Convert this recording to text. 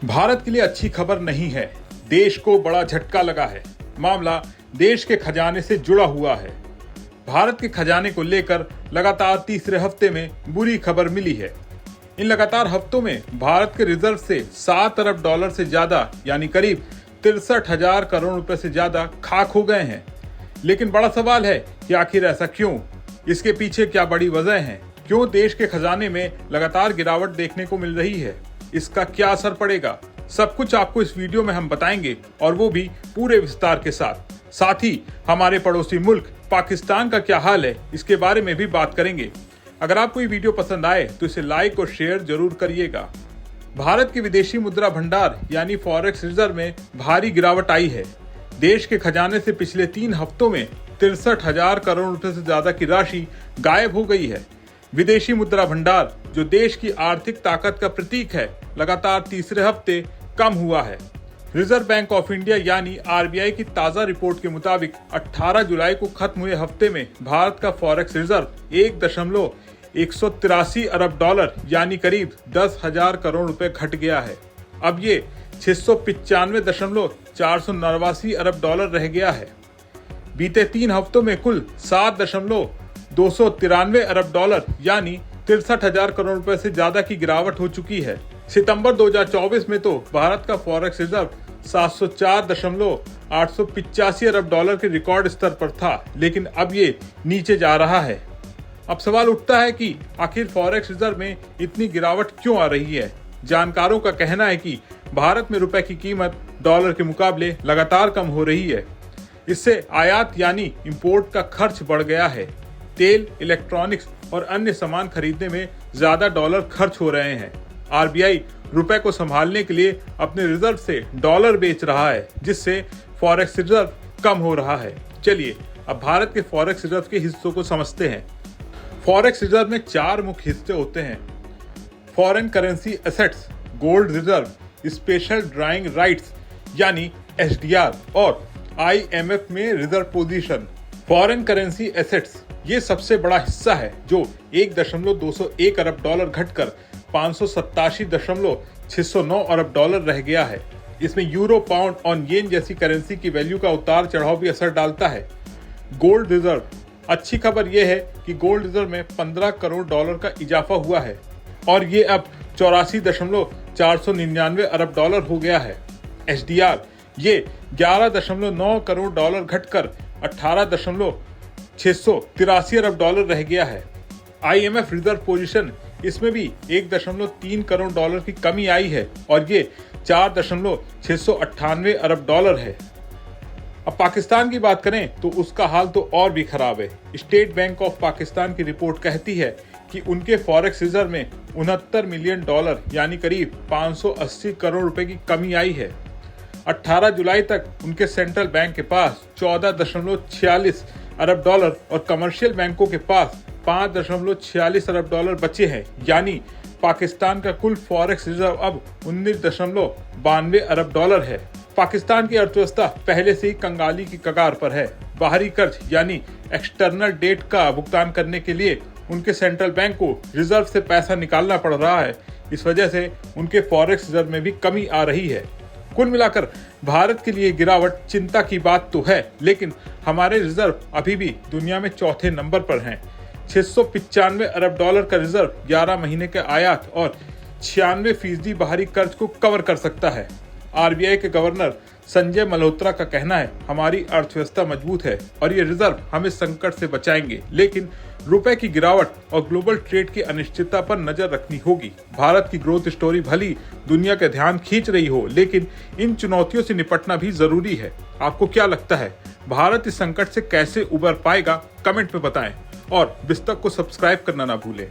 भारत के लिए अच्छी खबर नहीं है। देश को बड़ा झटका लगा है। मामला देश के खजाने से जुड़ा हुआ है। भारत के खजाने को लेकर लगातार तीसरे हफ्ते में बुरी खबर मिली है। इन लगातार हफ्तों में भारत के रिजर्व से 7 अरब डॉलर से ज्यादा यानी करीब 63,000 करोड़ रुपए से ज्यादा खाक हो गए हैं। लेकिन बड़ा सवाल है कि आखिर ऐसा क्यों? इसके पीछे क्या बड़ी वजह है? क्यों देश के खजाने में लगातार गिरावट देखने को मिल रही है? इसका क्या असर पड़ेगा? सब कुछ आपको इस वीडियो में हम बताएंगे, और वो भी पूरे विस्तार के साथ ही हमारे पड़ोसी मुल्क पाकिस्तान का क्या हाल है, इसके बारे में भी बात करेंगे। अगर आपको ये वीडियो पसंद आए तो इसे लाइक और शेयर जरूर करिएगा। भारत के विदेशी मुद्रा भंडार यानी फॉरेक्स रिजर्व में भारी गिरावट आई है। देश के खजाने से पिछले 3 हफ्तों में 63,000 करोड़ रुपए से ज्यादा की राशि गायब हो गई है। विदेशी मुद्रा भंडार, जो देश की आर्थिक ताकत का प्रतीक है, लगातार तीसरे हफ्ते कम हुआ है। रिजर्व बैंक ऑफ इंडिया यानी आरबीआई की ताजा रिपोर्ट के मुताबिक 18 जुलाई को खत्म हुए हफ्ते में भारत का फॉरेक्स रिजर्व 1.183 अरब डॉलर यानी करीब 10,000 करोड़ रुपए घट गया है। अब ये 695.489 अरब डॉलर रह गया है। बीते 3 हफ्तों में कुल 7.293 अरब डॉलर यानी 63,000 करोड़ रुपए से ज्यादा की गिरावट हो चुकी है। सितंबर 2024 में तो भारत का फॉरेक्स रिजर्व 704.885 अरब डॉलर के रिकॉर्ड स्तर पर था, लेकिन अब ये नीचे जा रहा है। अब सवाल उठता है कि आखिर फॉरेक्स रिजर्व में इतनी गिरावट क्यों आ रही है? जानकारों का कहना है कि भारत में रुपए की कीमत डॉलर के मुकाबले लगातार कम हो रही है। इससे आयात यानी इंपोर्ट का खर्च बढ़ गया है। तेल, इलेक्ट्रॉनिक्स और अन्य सामान खरीदने में ज्यादा डॉलर खर्च हो रहे हैं। आरबीआई रुपए को संभालने के लिए अपने रिजर्व से डॉलर बेच रहा है, जिससे फॉरेक्स रिजर्व कम हो रहा है। चलिए अब भारत के फॉरेक्स रिजर्व के हिस्सों को समझते हैं। फॉरेक्स रिजर्व में 4 मुख्य हिस्से होते हैं: foreign currency assets, gold reserve, special drawing rights यानी एसडीआर और आईएमएफ में reserve position. Foreign currency assets ये सबसे बड़ा हिस्सा है, जो 1.201 अरब डॉलर घटकर 587.609 अरब डॉलर रह गया है। इसमें यूरो, पाउंड और येन जैसी करेंसी की वैल्यू का उतार चढ़ाव भी असर डालता है। गोल्ड रिजर्व, अच्छी खबर यह है कि गोल्ड रिजर्व में 15 करोड़ डॉलर का इजाफा हुआ है और ये अब 84.499 अरब डॉलर हो गया है। एसडीआर ये 11.9 करोड़ डॉलर घटकर 18.683 अरब डॉलर रह गया है। आईएमएफ रिजर्व पोजीशन, इसमें भी 1.3 करोड़ डॉलर की कमी आई है और ये 4.698 अरब डॉलर है। अब पाकिस्तान की बात करें तो उसका हाल तो और भी खराब है। स्टेट बैंक ऑफ पाकिस्तान की रिपोर्ट कहती है कि उनके फॉरेक्स रिजर्व में 69 मिलियन डॉलर यानी करीब 580 करोड़ रुपए की कमी आई है। 18 जुलाई तक उनके सेंट्रल बैंक के पास 14.46 अरब डॉलर और कमर्शियल बैंकों के पास 5.46 अरब डॉलर बचे हैं, यानी पाकिस्तान का कुल फॉरेक्स रिजर्व अब 19.92 अरब डॉलर है। पाकिस्तान की अर्थव्यवस्था पहले से ही कंगाली की कगार पर है। बाहरी कर्ज यानी एक्सटर्नल डेट का भुगतान करने के लिए उनके सेंट्रल बैंक को रिजर्व से पैसा निकालना पड़ रहा है। इस वजह से उनके फॉरेक्स रिजर्व में भी कमी आ रही है। कुल मिलाकर भारत के लिए गिरावट चिंता की बात तो है, लेकिन हमारे रिजर्व अभी भी दुनिया में चौथे नंबर पर हैं। 695 अरब डॉलर का रिजर्व 11 महीने के आयात और 96% बाहरी कर्ज को कवर कर सकता है। आरबीआई के गवर्नर संजय मल्होत्रा का कहना है, हमारी अर्थव्यवस्था मजबूत है और ये रिजर्व हमें संकट से बचाएंगे, लेकिन रुपए की गिरावट और ग्लोबल ट्रेड की अनिश्चितता पर नजर रखनी होगी। भारत की ग्रोथ स्टोरी भली दुनिया का ध्यान खींच रही हो, लेकिन इन चुनौतियों से निपटना भी जरूरी है। आपको क्या लगता है, भारत इस संकट से कैसे उबर पाएगा? कमेंट में बताएं और बिस्तक को सब्सक्राइब करना ना भूलें।